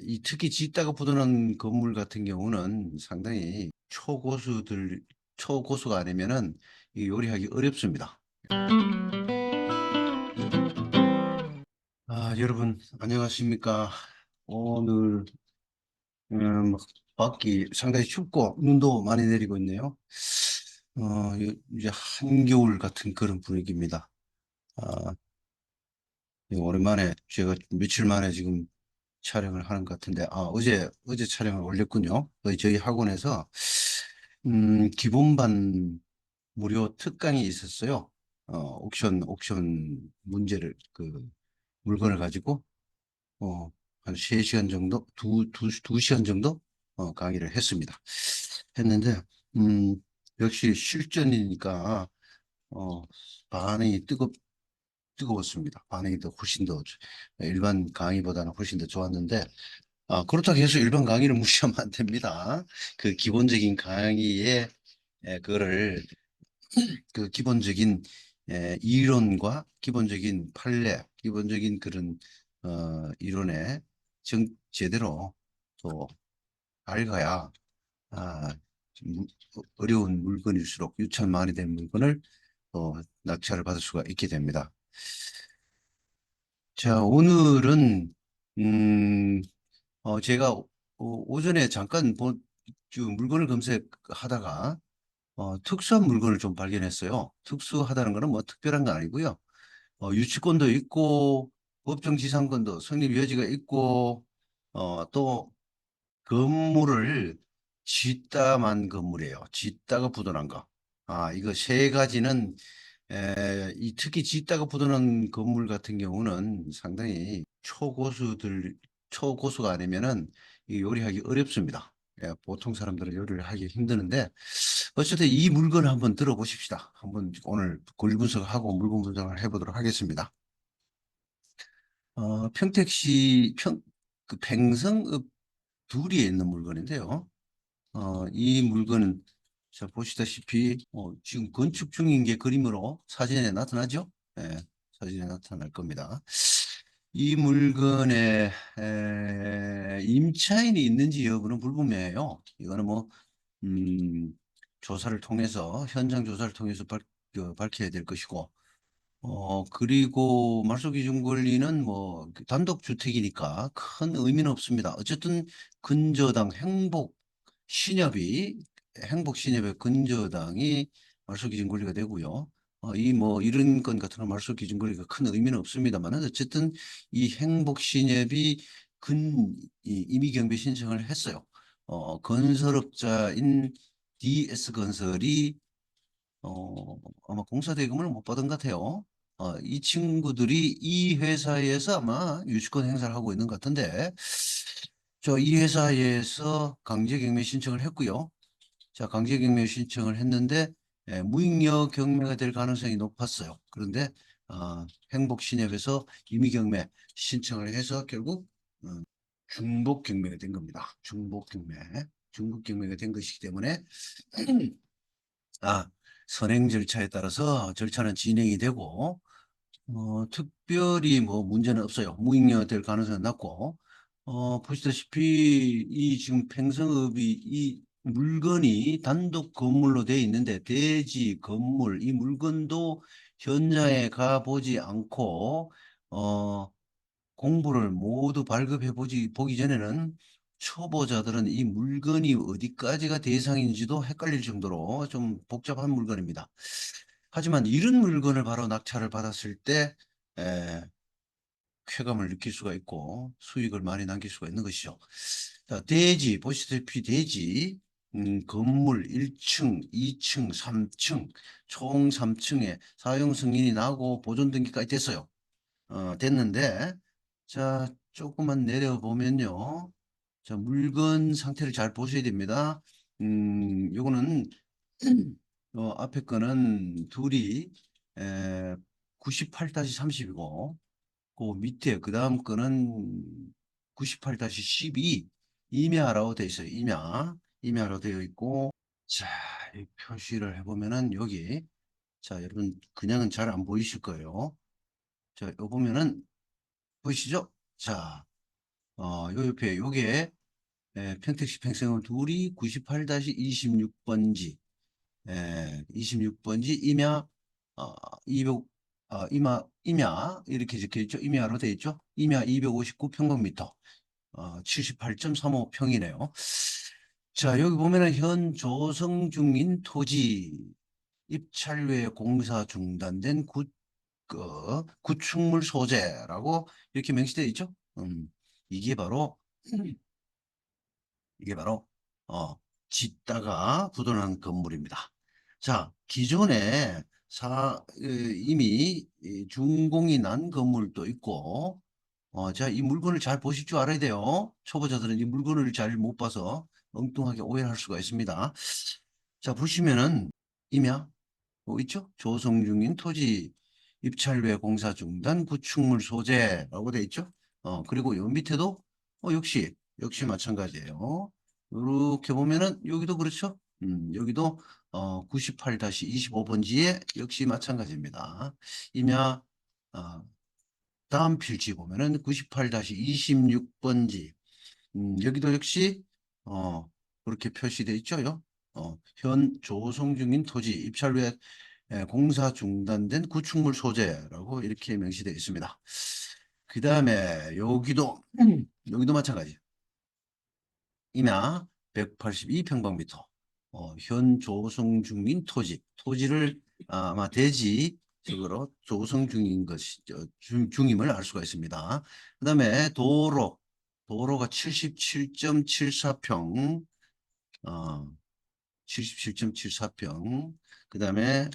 이 특히 짓다가 부도난 건물 같은 경우는 상당히 초고수가 아니면은 이 요리하기 어렵습니다. 여러분, 안녕하십니까. 오늘, 음, 밖이 상당히 춥고 눈도 많이 내리고 있네요. 이제 한겨울 같은 그런 분위기입니다. 아, 오랜만에 제가 며칠 만에 지금 촬영을 하는 것 같은데, 어제 촬영을 올렸군요. 저희 학원에서, 기본반 무료 특강이 있었어요. 옥션 문제를, 물건을 가지고, 어, 한 3시간 정도, 두 시간 정도, 강의를 했습니다. 했는데, 음, 역시 실전이니까, 어, 반응이 뜨거웠습니다. 반응이 더 훨씬 더, 일반 강의보다는 훨씬 더 좋았는데, 그렇다고 해서 일반 강의를 무시하면 안 됩니다. 그 기본적인 강의에, 그거를 그 기본적인 이론과 기본적인 판례, 기본적인 그런 이론에 제대로 또 밝아야 좀 어려운 물건일수록 유천만이 된 물건을 낙찰을 받을 수가 있게 됩니다. 자, 오늘은 음, 제가 오전에 잠깐 물건을 검색하다가 특수한 물건을 좀 발견했어요. 특수하다는 거는 뭐 특별한 건 아니고요. 유치권도 있고, 법정지상권도 성립 여지가 있고, 또 건물을 짓다만 건물이에요. 짓다가 부도난 거. 이거 세 가지는, 이 특히 짓다가 부도난 건물 같은 경우는 상당히 초고수가 아니면은 이 요리하기 어렵습니다. 보통 사람들은 요리를 하기 힘드는데, 어쨌든 이 물건을 한번 들어보십시다. 한번 오늘 권리 분석하고 물건 분석을 해보도록 하겠습니다. 평택시 그 팽성읍 두리에 있는 물건인데요. 이 물건은 자 보시다시피 지금 건축 중인 게 그림으로 사진에 나타나죠? 예, 사진에 나타날 겁니다. 이 물건에 임차인이 있는지 여부는 불분명해요. 이거는 뭐 음, 조사를 통해서 현장 조사를 통해서 밝혀야 될 것이고 그리고 말소기준 권리는 뭐 단독주택이니까 큰 의미는 없습니다. 어쨌든 근저당 행복신협의 근저당이 말소기준 권리가 되고요. 이 뭐 이런 건 같은 말소기준 권리가 큰 의미는 없습니다만 어쨌든 이 행복신협이 임의경비 신청을 했어요. 건설업자인 DS건설이 아마 공사 대금을 못 받은 것 같아요. 이 친구들이 이 회사에서 아마 유치권 행사를 하고 있는 것 같은데, 이 회사에서 강제경매 신청을 했고요. 자, 강제경매 신청을 했는데, 무익력 경매가 될 가능성이 높았어요. 그런데, 행복신협에서 임의경매 신청을 해서 결국, 중복경매가 된 겁니다. 중복경매가 된 것이기 때문에, 아, 선행 절차에 따라서 절차는 진행이 되고, 특별히 뭐 문제는 없어요. 무익료가 될 가능성은 낮고, 보시다시피 이 지금 팽성읍이 이 물건이 단독 건물로 되어 있는데 대지 건물 이 물건도 현장에 가보지 않고 공부를 모두 보기 전에는 초보자들은 이 물건이 어디까지가 대상인지도 헷갈릴 정도로 좀 복잡한 물건입니다. 하지만 이런 물건을 바로 낙찰을 받았을 때 에, 쾌감을 느낄 수가 있고 수익을 많이 남길 수가 있는 것이죠. 자, 보시다시피 건물 1층, 2층, 3층, 총 3층에 사용 승인이 나고 보존 등기까지 됐어요. 됐는데, 자, 조금만 내려보면요. 자, 물건 상태를 잘 보셔야 됩니다. 요거는, 앞에 거는 둘이, 98-30이고, 그 밑에, 그 다음 거는 98-12, 임야라고 되어 있어요. 임야로 되어 있고, 자, 이 표시를 해보면은 여기, 자, 여러분, 그냥은 잘 안 보이실 거예요. 자, 요 보면은, 보이시죠? 자, 요 옆에 요게 평택시 평생을 둘이 98-26번지 26번지 임야 어, 200 임야 이렇게 적혀 있죠. 임야로 되어 있죠. 임야 259평방미터 78.35평이네요. 자, 여기 보면은 현 조성 중인 토지 입찰외 공사 중단된 구축물 소재라고 이렇게 명시되어 있죠. 이게 바로 이게 바로 어, 짓다가 부도난 건물입니다. 자, 기존에 이미 준공이 난 건물도 있고, 자, 이 물건을 잘 보실 줄 알아야 돼요. 초보자들은 이 물건을 잘 못 봐서 엉뚱하게 오해할 수가 있습니다. 자, 보시면은 임야 있죠? 조성 중인 토지 입찰 외 공사 중단 구축물 소재라고 돼 있죠? 그리고 요 밑에도 역시 마찬가지예요. 이렇게 보면은 여기도 그렇죠? 여기도 98-25번지에 역시 마찬가지입니다. 임야 어, 다음 필지 보면은 98-26번지 여기도 역시 그렇게 표시되어 있죠. 현 조성 중인 토지 입찰 후에 공사 중단된 구축물 소재라고 이렇게 명시되어 있습니다. 그 다음에 여기도 마찬가지. 임야 182평방미터. 현 조성 중인 토지를 아마 대지적으로 조성 중인 중임을 알 수가 있습니다. 그 다음에 도로가 77.74평, 77.74평. 그 다음에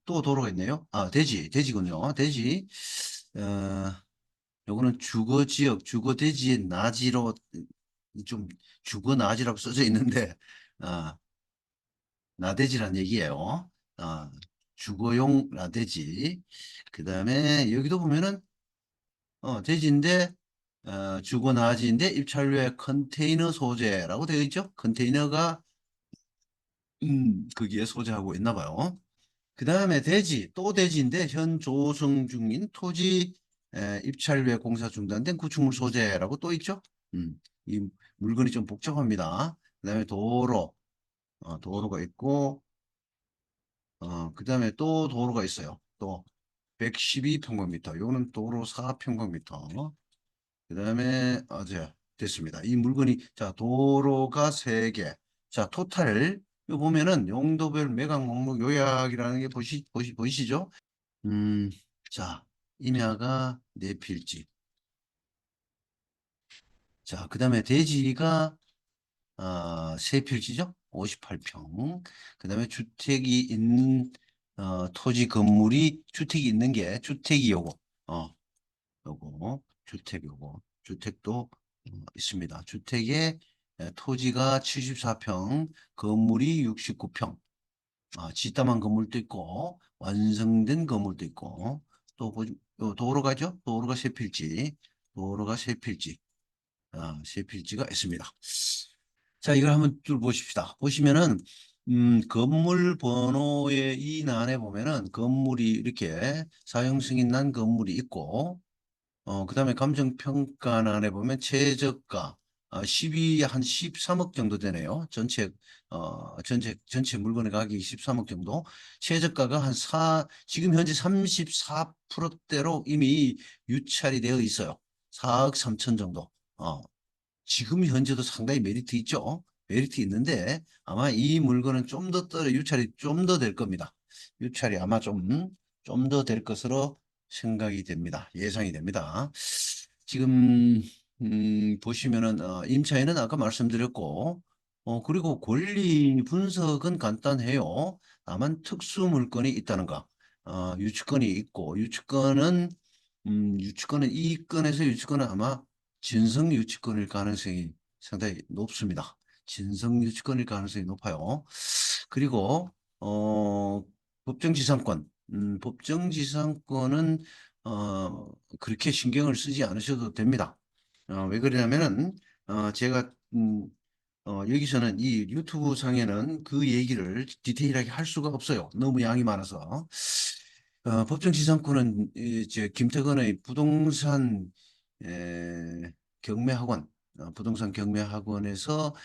또 도로가 있네요. 대지군요. 어, 요거는 주거 대지의 나지로 좀 주거 나지라고 써져 있는데, 아, 나대지란 얘기예요. 아, 주거용 나대지. 그 다음에 여기도 보면은 대지인데 주거 나지인데 입찰 후에 컨테이너 소재라고 되어 있죠. 컨테이너가 거기에 소재하고 있나 봐요. 그 다음에 또 대지인데 현 조성 중인 토지 입찰 후에 공사 중단된 구축물 소재라고 또 있죠. 이 물건이 좀 복잡합니다. 그 다음에 도로가 있고 그 다음에 또 도로가 있어요. 또 112평방미터. 요거는 도로 4평방미터. 그 다음에 됐습니다. 이 물건이 자 도로가 3개. 자 토탈 요 보면은 용도별 매각 목록 요약이라는 게 보이시죠? 음, 자 임야가 4필지. 자 그 다음에 대지가 3필지죠? 58평. 그 다음에 주택이 있는 토지 건물이 주택이 있는 게 주택이 요거 주택도 있습니다. 주택에 토지가 74평, 건물이 69평. 짓담한 건물도 있고 완성된 건물도 있고 요 도로가죠? 세 필지가 있습니다. 자, 이걸 한번 쭉 보십시다. 보시면은 건물 번호의 이 난에 보면은 건물이 이렇게 사용 승인 난 건물이 있고 그다음에 감정평가란에 보면 최저가 12, 한 13억 정도 되네요. 전체 물건의 가격이 13억 정도. 최저가가 지금 현재 34%대로 이미 유찰이 되어 있어요. 4억 3천 정도. 지금 현재도 상당히 메리트 있죠. 메리트 있는데 아마 이 물건은 좀 더 유찰이 좀 더 될 겁니다. 유찰이 아마 좀 더 될 것으로 생각이 됩니다. 예상이 됩니다. 지금 보시면은 임차인은 아까 말씀드렸고 그리고 권리 분석은 간단해요. 다만 특수 물건이 있다는 거. 유치권이 있고 유치권은 이 건에서 유치권은 아마 진성 유치권일 가능성이 상당히 높습니다. 진성 유치권일 가능성이 높아요. 그리고 법정지상권은 그렇게 신경을 쓰지 않으셔도 됩니다. 왜 그러냐면은 제가 여기서는 이 유튜브 상에는 그 얘기를 디테일하게 할 수가 없어요. 너무 양이 많아서. 법정지상권은 김태건의 부동산 경매학원, 부동산 경매학원에서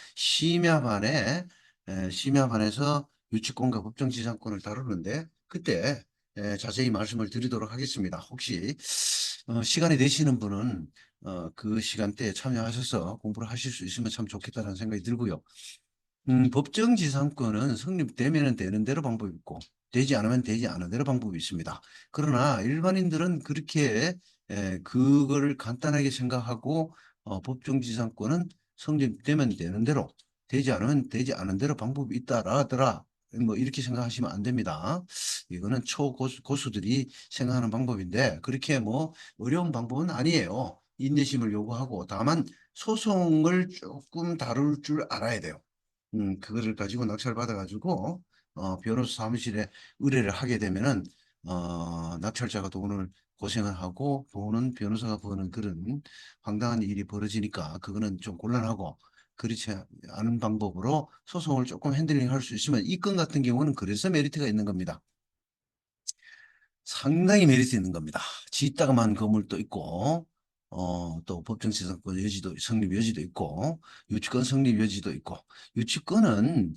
심야반에서 유치권과 법정지상권을 다루는데 그때 자세히 말씀을 드리도록 하겠습니다. 혹시 시간이 되시는 분은 그 시간대에 참여하셔서 공부를 하실 수 있으면 참 좋겠다는 생각이 들고요. 법정지상권은 성립되면 되는 대로 방법이 있고 되지 않으면 되지 않은 대로 방법이 있습니다. 그러나 일반인들은 그렇게 그거를 간단하게 생각하고 법정지상권은 성립되면 되는 대로 되지 않으면 되지 않은 대로 방법이 있다라더라. 뭐 이렇게 생각하시면 안 됩니다. 이거는 초고수들이 생각하는 방법인데 그렇게 뭐 어려운 방법은 아니에요. 인내심을 요구하고 다만 소송을 조금 다룰 줄 알아야 돼요. 그거를 가지고 낙찰 받아가지고 변호사 사무실에 의뢰를 하게 되면은 낙찰자가 돈을 고생을 하고 돈은 변호사가 버는 그런 황당한 일이 벌어지니까 그거는 좀 곤란하고 그렇지 않은 방법으로 소송을 조금 핸들링 할 수 있으면 이 건 같은 경우는 그래서 메리트가 있는 겁니다. 상당히 메리트 있는 겁니다. 지다가만 건물도 있고, 또 법정지상권 여지도, 성립 여지도 있고, 유치권 성립 여지도 있고, 유치권은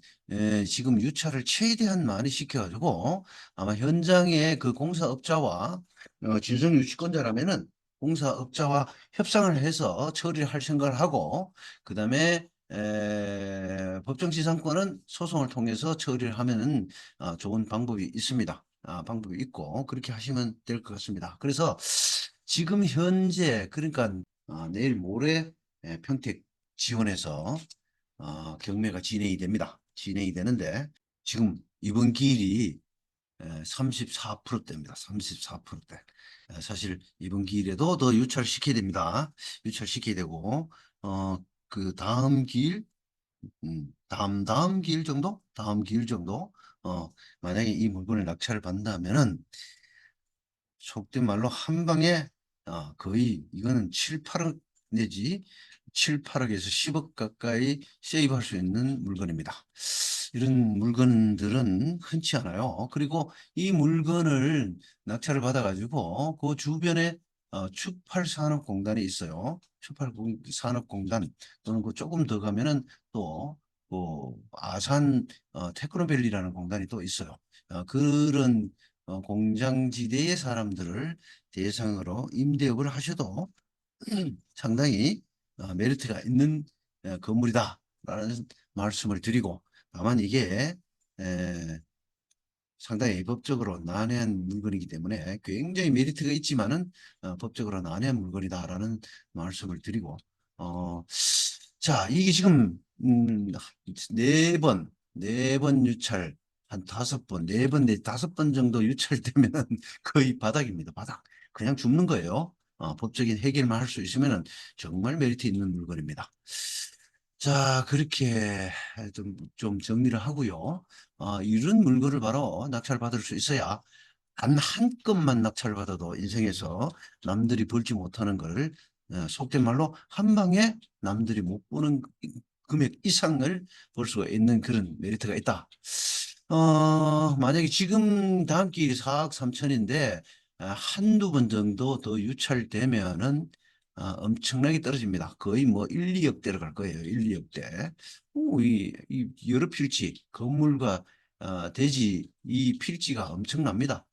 지금 유찰을 최대한 많이 시켜가지고 아마 현장에 그 공사업자와 진성 유치권자라면은 공사업자와 협상을 해서 처리를 할 생각을 하고, 그 다음에 법정지상권은 소송을 통해서 처리를 하면은 좋은 방법이 있습니다. 방법이 있고 그렇게 하시면 될 것 같습니다. 그래서 지금 현재 그러니까 내일 모레 평택 지원에서 경매가 진행이 됩니다. 진행이 되는데 지금 이번 기일이 34%대입니다. 34%대. 사실 이번 기일에도 더 유찰시켜야 됩니다. 유찰시켜야 되고 그 다음 기일 다음 기일 정도? 다음 기일 정도? 만약에 이 물건을 낙찰을 받는다면은 속된 말로 한 방에 거의 이거는 7, 8억 내지 7, 8억에서 10억 가까이 세이브할 수 있는 물건입니다. 이런 물건들은 흔치 않아요. 그리고 이 물건을 낙찰을 받아가지고 그 주변에 추팔산업공단이 있어요. 추팔산업공단 또는 그 조금 더 가면은 또 아산 테크노밸리라는 공단이 또 있어요. 그런 공장지대의 사람들을 대상으로 임대업을 하셔도 상당히 메리트가 있는 건물이다라는 말씀을 드리고 다만 이게 에, 상당히 법적으로 난해한 물건이기 때문에 굉장히 메리트가 있지만은 법적으로 난해한 물건이다라는 말씀을 드리고 자 이게 지금 네 번 유찰 한 5번, 4번, 5번 정도 유찰되면 거의 바닥입니다. 바닥. 그냥 죽는 거예요. 법적인 해결만 할 수 있으면 정말 메리트 있는 물건입니다. 자, 그렇게 좀 정리를 하고요. 이런 물건을 바로 낙찰받을 수 있어야 단 한 건만 낙찰받아도 인생에서 남들이 벌지 못하는 걸 속된 말로 한 방에 남들이 못 보는 금액 이상을 벌 수가 있는 그런 메리트가 있다. 만약에 지금 다음 기일이 4억 3천인데 한두 번 정도 더 유찰되면은 엄청나게 떨어집니다. 거의 뭐 1, 2억대로 갈 거예요. 1, 2억대. 이 여러 필지, 건물과 대지 이 필지가 엄청납니다.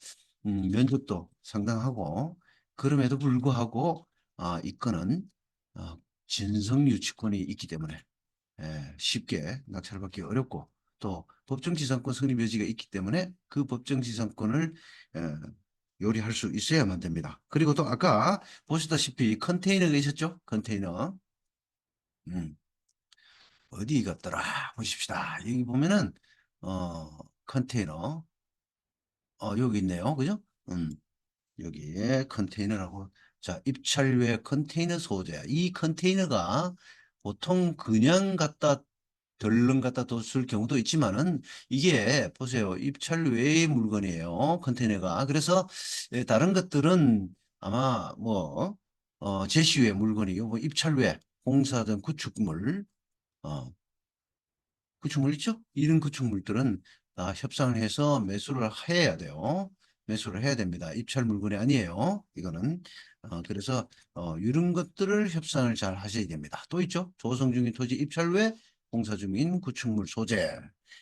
면적도 상당하고 그럼에도 불구하고 이 건은 어, 진성 유치권이 있기 때문에 쉽게 낙찰받기 어렵고 또 법정지상권 성립 여지가 있기 때문에 그 법정지상권을 에, 요리할 수 있어야만 됩니다. 그리고 또 아까 보시다시피 컨테이너가 있었죠? 컨테이너. 음, 어디 갔더라? 보십시다. 여기 보면은 컨테이너 여기 있네요. 그죠? 여기에 컨테이너라고 자 입찰 외 컨테이너 소재 이 컨테이너가 보통 그냥 갖다 덜렁 갖다 뒀을 경우도 있지만은 이게 보세요 입찰 외의 물건이에요 컨테이너가 그래서 다른 것들은 아마 뭐 제시 외 물건이고 뭐 입찰 외 공사든 구축물 어, 구축물 있죠 이런 구축물들은 다 협상을 해서 매수를 해야 돼요 매수를 해야 됩니다. 입찰 물건이 아니에요. 이거는. 그래서 이런 것들을 협상을 잘 하셔야 됩니다. 또 있죠. 조성 중인 토지 입찰 외 공사 중인 구축물 소재.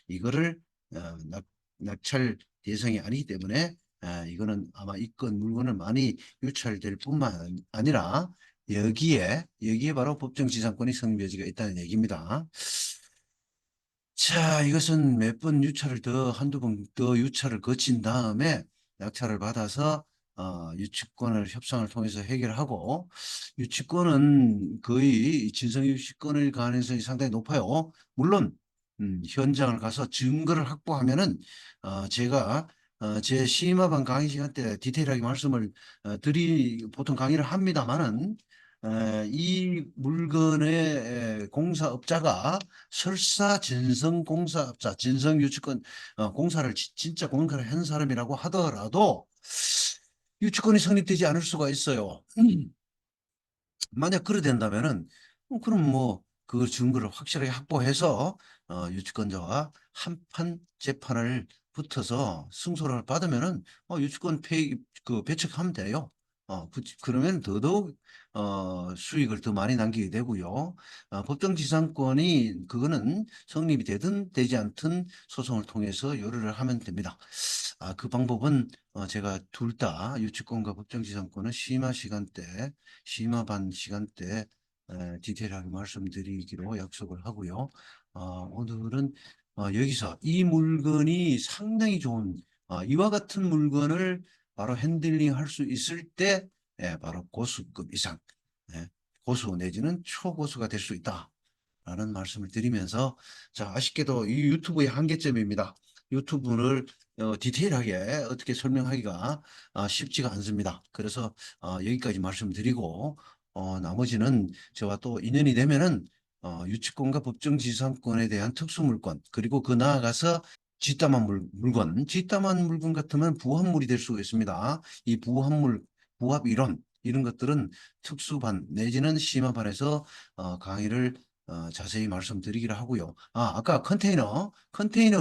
이거를 낙찰 대상이 아니기 때문에 이거는 아마 이건 물건을 많이 유찰될 뿐만 아니라 여기에 바로 법정지상권이 성립 여지가 있다는 얘기입니다. 자, 이것은 몇 번 유찰을 한두 번 더 유찰을 거친 다음에 낙찰을 받아서 유치권을 협상을 통해서 해결하고, 유치권은 거의 진성 유치권일 가능성이 상당히 높아요. 물론 현장을 가서 증거를 확보하면은 제가 제 심화반 강의 시간 때 디테일하게 말씀을 보통 강의를 합니다만은, 이 물건의 공사업자가 설사 진성공사업자, 진성유치권 공사를 진짜 공사를 한 사람이라고 하더라도 유치권이 성립되지 않을 수가 있어요. 만약 그래 된다면은 그럼 뭐 그 증거를 확실하게 확보해서 유치권자와 한판 재판을 붙어서 승소를 받으면은 유치권 배척하면 돼요. 그러면 더더욱 수익을 더 많이 남기게 되고요. 법정지상권이 그거는 성립이 되든 되지 않든 소송을 통해서 요구를 하면 됩니다. 그 방법은 제가 둘 다 유치권과 법정지상권은 심화 반 시간대 디테일하게 말씀드리기로 약속을 하고요. 오늘은 여기서 이 물건이 상당히 좋은 이와 같은 물건을 바로 핸들링 할 수 있을 때 바로 고수급 이상, 고수 내지는 초고수가 될 수 있다. 라는 말씀을 드리면서, 자, 아쉽게도 이 유튜브의 한계점입니다. 유튜브를 디테일하게 어떻게 설명하기가 쉽지가 않습니다. 그래서 여기까지 말씀드리고, 나머지는 저와 또 인연이 되면은 유치권과 법정지상권에 대한 특수물권, 그리고 그 나아가서 뒷담한 물건 같으면 부합물이 될 수가 있습니다. 이 부합 이론, 이런 것들은 특수반 내지는 심화반에서 강의를 자세히 말씀드리기로 하고요. 아까 컨테이너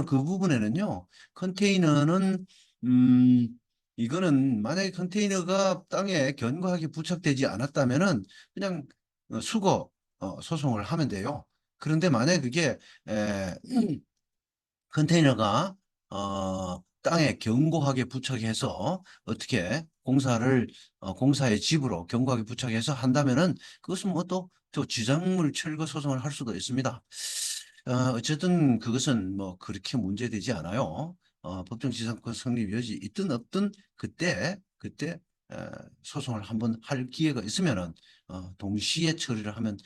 그 부분에는요. 컨테이너는 음, 이거는 만약에 컨테이너가 땅에 견고하게 부착되지 않았다면은 그냥 수거 소송을 하면 돼요. 그런데 만약에 그게 컨테이너가 땅에 견고하게 부착해서 어떻게 공사의 집으로 견고하게 부착해서 한다면은 그것은 뭐 또 지상물 철거 소송을 할 수도 있습니다. 어쨌든 그것은 뭐 그렇게 문제되지 않아요. 법정지상권 성립 여지 있든 없든 그때 소송을 한번 할 기회가 있으면은 동시에 처리를 하면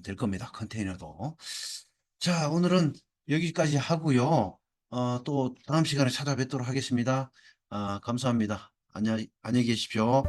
될 겁니다. 컨테이너도. 자, 오늘은 여기까지 하고요. 또 다음 시간에 찾아뵙도록 하겠습니다. 감사합니다. 안녕히 계십시오.